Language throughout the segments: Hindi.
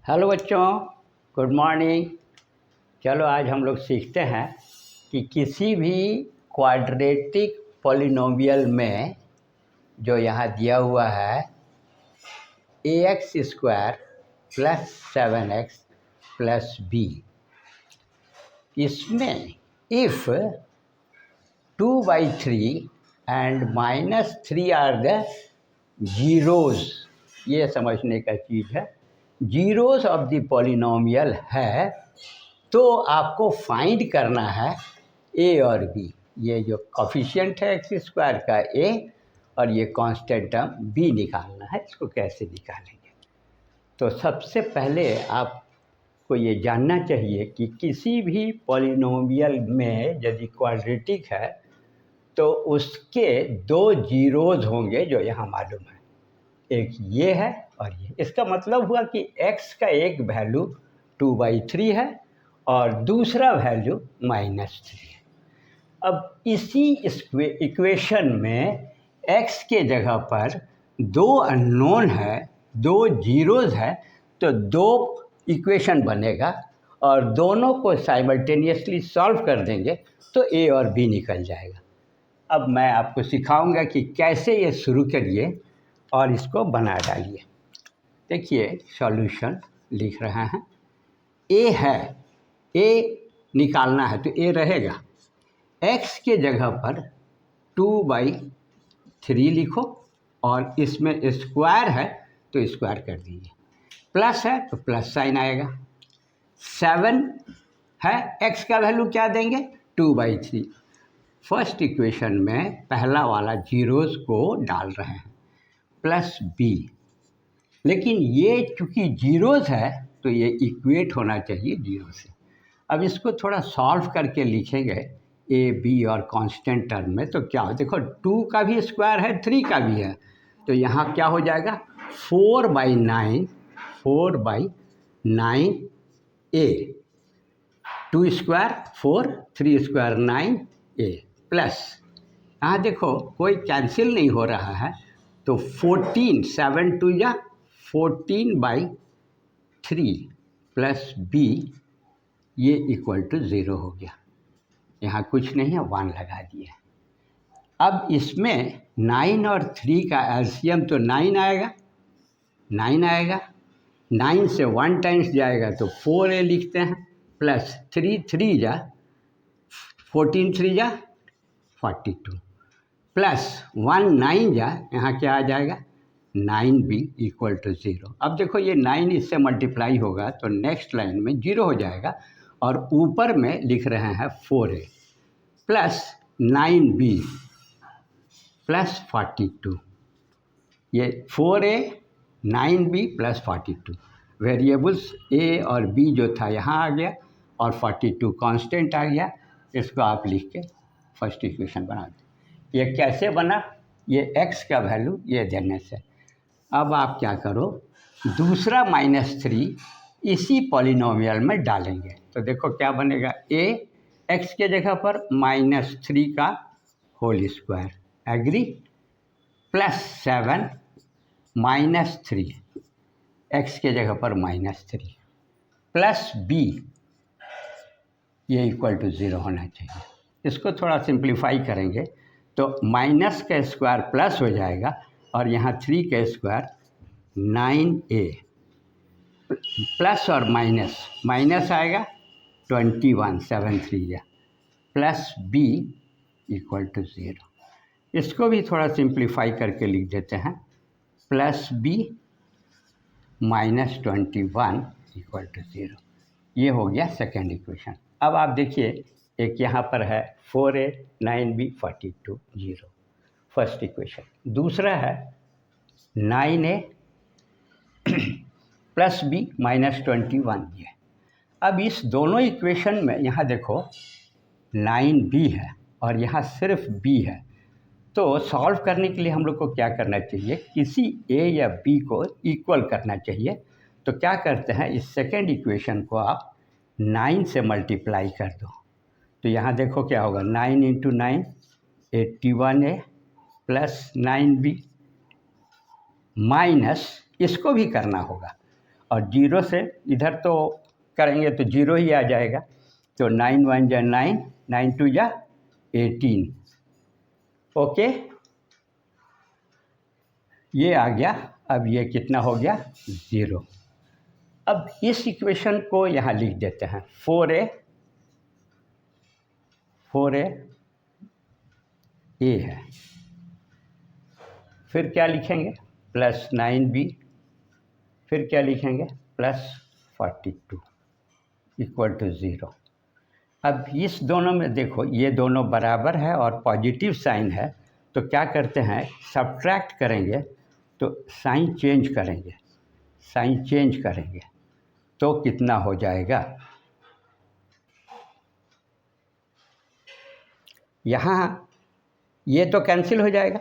हेलो बच्चों, गुड मॉर्निंग। चलो आज हम लोग सीखते हैं कि किसी भी क्वाड्रेटिक पॉलिनोमियल में जो यहाँ दिया हुआ है ax² plus 7x plus b, इसमें if 2/3 and -3 are the zeros, ये समझने का चीज़ है। जीरोज़ ऑफ द पॉलिनोमियल है तो आपको फाइंड करना है ए और बी। ये जो कोफिशिएंट है x² का a और ये कांस्टेंट टर्म b निकालना है। इसको कैसे निकालेंगे? तो सबसे पहले आपको ये जानना चाहिए कि किसी भी पॉलिनोमियल में यदि क्वाड्रेटिक है तो उसके दो जीरोज़ होंगे जो यहाँ मालूम है। एक ये है और ये। इसका मतलब हुआ कि x का एक वैल्यू 2/3 है और दूसरा वैल्यू -3 है। अब इसी इक्वेशन में x के जगह पर दो अननोन है, दो जीरोज़ है, तो दो इक्वेशन बनेगा और दोनों को साइमल्टेनियसली सॉल्व कर देंगे तो a और b निकल जाएगा। अब मैं आपको सिखाऊंगा कि कैसे ये शुरू करिए और इसको बना डालिए। देखिए सॉल्यूशन लिख रहे हैं। a है, a निकालना है तो a रहेगा। x के जगह पर 2/3 लिखो और इसमें स्क्वायर है तो स्क्वायर कर दीजिए। प्लस है तो प्लस साइन आएगा। 7 है, x का वैल्यू क्या देंगे? 2/3। फर्स्ट इक्वेशन में पहला वाला जीरोज़ को डाल रहे हैं प्लस b, लेकिन ये चूँकि जीरोज़ है तो ये इक्वेट होना चाहिए जीरो से। अब इसको थोड़ा सॉल्व करके लिखेंगे a b और कांस्टेंट टर्म में तो क्या हो, देखो 2 का भी स्क्वायर है, 3 का भी है, तो यहाँ क्या हो जाएगा 4/9 a, 2 square 4, 3 square 9a plus, यहाँ देखो कोई कैंसिल नहीं हो रहा है तो 14, 7 2 या 14/3 प्लस b, ये इक्वल टू 0 हो गया। यहाँ कुछ नहीं है, 1 लगा दिए। अब इसमें 9 और 3 का एलसीएम तो 9 आएगा, 9 आएगा, 9 से 1 टाइम्स जाएगा तो 4a लिखते हैं प्लस 3 3 जा 14 3 जा 42 प्लस 1 9 जा, यहाँ क्या आ जाएगा 9b इक्वल टू 0। अब देखो ये 9 इससे मल्टीप्लाई होगा तो नेक्स्ट लाइन में 0 हो जाएगा और ऊपर में लिख रहे हैं 4a प्लस 9b प्लस 42। ये 4a 9b plus 42 variables a और b जो था यहाँ आ गया और 42 कांस्टेंट आ गया। इसको आप लिख के फर्स्ट इक्वेशन बना दें। ये कैसे बना? ये x का वैल्यू ये देने से। अब आप क्या करो, दूसरा -3 इसी पॉलिनोमियल में डालेंगे तो देखो क्या बनेगा, a x के जगह पर -3 का होल स्क्वायर एग्री प्लस 7 -3 x के जगह पर -3 प्लस b, ये इक्वल टू 0 होना चाहिए। इसको थोड़ा सिंप्लीफाई करेंगे तो माइनस का स्क्वायर प्लस हो जाएगा और यहाँ 3 का स्क्वायर 9a प्लस और माइनस, माइनस आएगा 21 7 3 या प्लस b इक्वल टू 0। इसको भी थोड़ा सिंप्लीफाई करके लिख देते हैं प्लस b -21 इक्वल टू 0। ये हो गया सेकेंड इक्वेशन। अब आप देखिए एक यहाँ पर है 4a 9b 42 0 फर्स्ट इक्वेशन। दूसरा है 9a प्लस b -21 ये। अब इस दोनों इक्वेशन में यहाँ देखो 9b है और यहाँ सिर्फ b है, तो सॉल्व करने के लिए हम लोग को क्या करना चाहिए, किसी a या b को इक्वल करना चाहिए। तो क्या करते हैं, इस सेकेंड इक्वेशन को आप 9 से मल्टीप्लाई कर दो तो यहाँ देखो क्या होगा 9 × 9 81a प्लस 9b माइनस, इसको भी करना होगा और 0 से इधर तो करेंगे तो 0 ही आ जाएगा। तो 9 1 जा 9, 9 2 जा 18। ओके, ये आ गया। अब ये कितना हो गया? 0। अब इस इक्वेशन को यहाँ लिख देते हैं। 4a है, फिर क्या लिखेंगे? प्लस 9b, फिर क्या लिखेंगे? Plus 42 equal to 0। अब इस दोनों में देखो, ये दोनों बराबर है और पॉजिटिव साइन है, तो क्या करते हैं? सब्ट्रैक्ट करेंगे तो साइन चेंज करेंगे, तो कितना हो जाएगा? यहाँ ये तो कैंसिल हो जाएगा,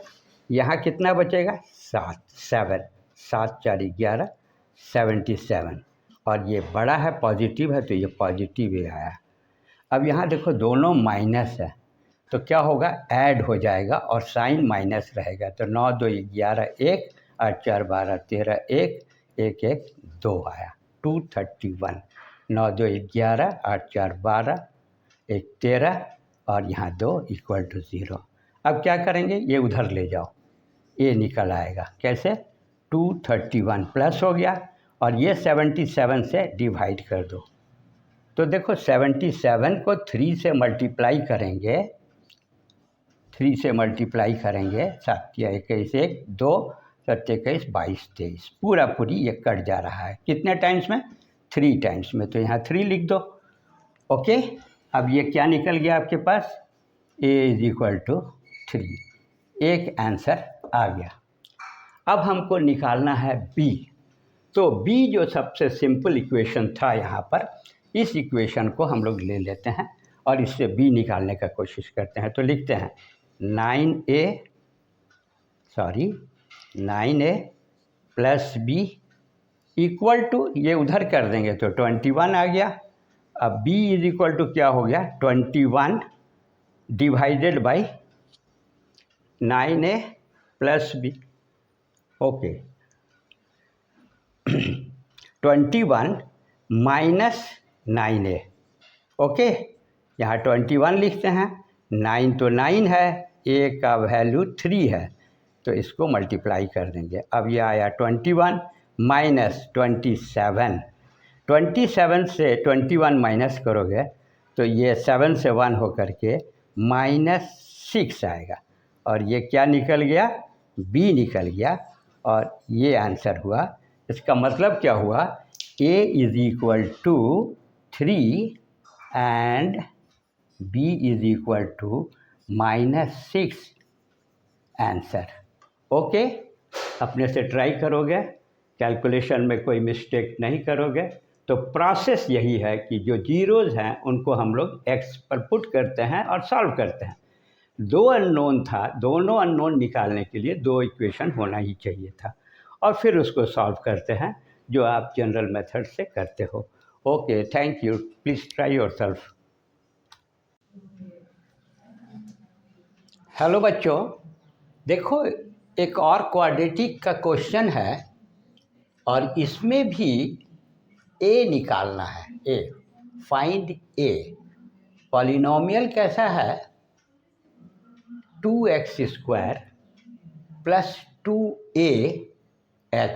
यहाँ कितना बचेगा? 7 4 11 77, और ये बड़ा है, पॉजिटिव है, तो ये पॉजिटिव ही आया। अब यहाँ देखो दोनों माइनस है, तो क्या होगा? ऐड हो जाएगा और साइन माइनस रहेगा। तो 9 2 11 1, 8 4 12 13 1, 1 1 2 आया, 231। 9 2 11, 8 4 12, 1 13 और यहाँ 2 इक्वल टू 0। अब क्या करेंगे? ये उधर ले जाओ, ये निकल आएगा। कैसे? 231 प्लस हो गया और ये 77 से डिवाइड कर दो। तो देखो 77 को 3 से मल्टीप्लाई करेंगे, 7 या 21 1 2 7 21 22 23, पूरी ये कट जा रहा है। कितने टाइम्स में? 3 टाइम्स में, तो यहाँ 3 लिख दो। ओके, अब ये क्या निकल गया आपके पास? a is equal to 3। एक आंसर आ गया। अब हमको निकालना है b। तो b जो सबसे सिंपल इक्वेशन था यहाँ पर, इस इक्वेशन को हम लोग ले लेते हैं और इससे b निकालने का कोशिश करते हैं। तो लिखते हैं 9a plus b equal to, ये उधर कर देंगे तो 21 आ गया। अब b इज इक्वल टू क्या हो गया? 21 divided by 9a plus b। Okay, 21 minus 9a। Okay, यहाँ 21 लिखते हैं, 9 तो 9 है, a का वैल्यू 3 है, तो इसको मल्टीप्लाई कर देंगे। अब ये आया 21 माइनस 27। 27 से 21 माइनस करोगे तो ये 7 से 1 होकर के -6 आएगा, और ये क्या निकल गया? b निकल गया, और ये आंसर हुआ। इसका मतलब क्या हुआ? a is equal to 3 and b is equal to -6 answer. Okay, अपने से ट्राई करोगे, कैलकुलेशन में कोई मिस्टेक नहीं करोगे। तो प्रोसेस यही है कि जो जीरोज़ हैं उनको हम लोग x पर पुट करते हैं और सॉल्व करते हैं। 2 अननोन था, दोनों अननोन निकालने के लिए 2 इक्वेशन होना ही चाहिए था, और फिर उसको सॉल्व करते हैं, जो आप जनरल मेथड से करते हो। Okay, thank you, please try yourself. Hello बच्चों, देखो एक और क्वाड्रेटिक का क्वेश्चन है, और इसमें भी a निकालना है। a, find a। पॉलिनोमियल कैसा है? 2x² plus 2ax।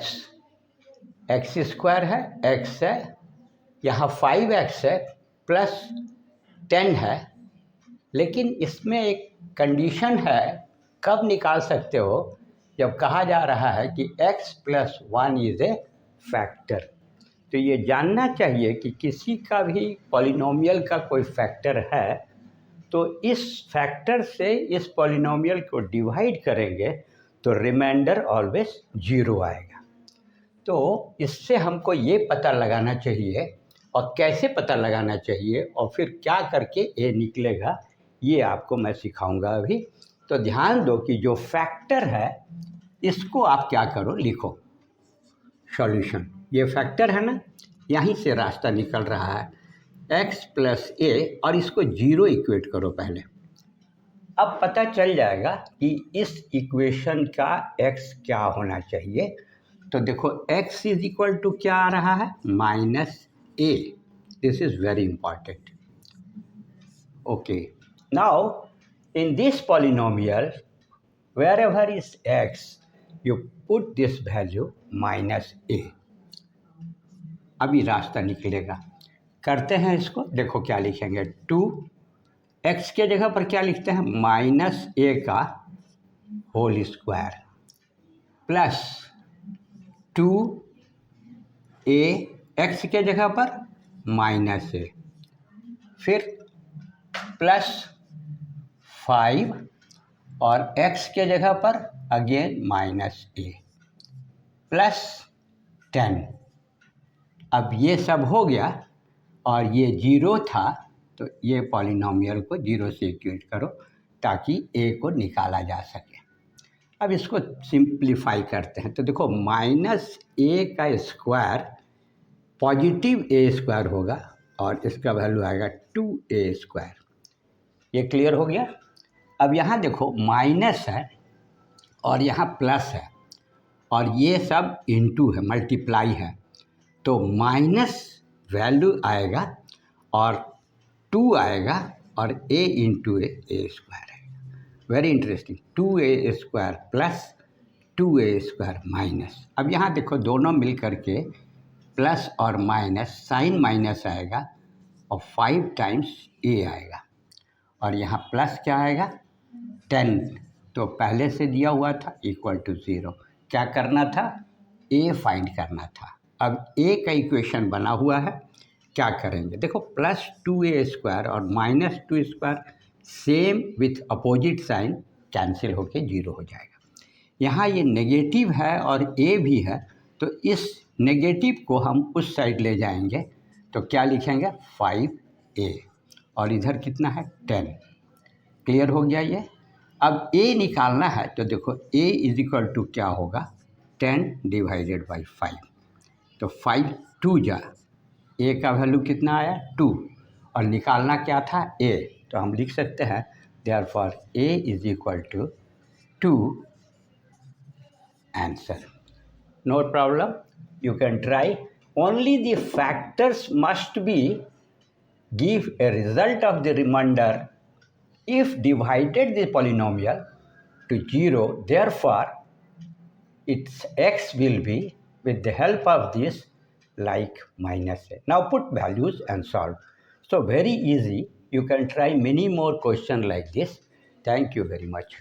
x² है, x है, यहाँ 5x है, प्लस 10 है। लेकिन इसमें एक कंडीशन है, कब निकाल सकते हो? जब कहा जा रहा है कि x plus 1 is a factor. तो ये जानना चाहिए कि किसी का भी पॉलिनोमियल का कोई फैक्टर है, तो इस फैक्टर से इस पॉलिनोमियल को डिवाइड करेंगे तो रिमाइंडर ऑलवेज 0 आएगा। तो इससे हमको ये पता लगाना चाहिए, और कैसे पता लगाना चाहिए और फिर क्या करके ए निकलेगा, ये आपको मैं सिखाऊंगा अभी। तो ध्यान दो कि जो फैक्टर है इसको आप क्या करो, लिखो सॉल्यूशन। ये फैक्टर है ना, यहीं से रास्ता निकल रहा है, x प्लस a, और इसको 0 इक्वेट करो पहले। अब पता चल जाएगा कि इस इक्वेशन का x क्या होना चाहिए। तो देखो x इज इक्वल टू क्या आ रहा है, -a. This is very important. Okay, now in this polynomial wherever is x, you put this value -a. अभी रास्ता निकलेगा. करते हैं इसको. देखो क्या लिखेंगे, 2x के जगह पर क्या लिखते हैं, -a का whole square plus 2a, x के जगह पर -a, फिर प्लस 5 और x के जगह पर अगेन -a प्लस 10. अब ये सब हो गया और ये 0 था, तो ये पॉलिनोमियल को 0 से इक्वेट करो ताकि a को निकाला जा सके. अब इसको सिंप्लीफाई करते हैं. तो देखो -a का स्क्वायर पॉजिटिव a स्क्वायर होगा और इसका वैल्यू आएगा 2a स्क्वायर. ये क्लियर हो गया. अब यहाँ देखो माइनस है और यहाँ प्लस है और ये सब इनटू है, मल्टीप्लाई है, तो माइनस वैल्यू आएगा और 2 आएगा और a इंटू ए स्क्वायर आएगा. Very interesting. 2a square plus 2a square minus. अब यहाँ देखो दोनों मिल करके प्लस और माइनस, साइन माइनस आएगा और 5 टाइम्स a आएगा और यहाँ प्लस क्या आएगा 10. तो पहले से दिया हुआ था इक्वल टू 0. क्या करना था, a फाइंड करना था. अब a का इक्वेशन बना हुआ है. क्या करेंगे, देखो प्लस 2a स्क्वायर और minus 2 square same with opposite sign cancel होके 0 हो जाएगा. यहाँ ये नेगेटिव है और a भी है, तो इस नेगेटिव को हम उस साइड ले जाएंगे. तो क्या लिखेंगे 5a और इधर कितना है 10. क्लियर हो गया ये. अब a निकालना है तो देखो a इज इक्वल टू क्या होगा, 10 डिवाइडेड बाई 5. तो 5 2 जा, a का वैल्यू कितना आया 2 और निकालना क्या था a. तो हम लिख सकते हैं therefore a is equal to 2. Answer. No problem, you can try. Only the factors must be give a result of the remainder if divided the polynomial to 0, therefore its x will be with the help of this like -a. Now put values and solve. So very easy. You can try many more questions like this. Thank you very much.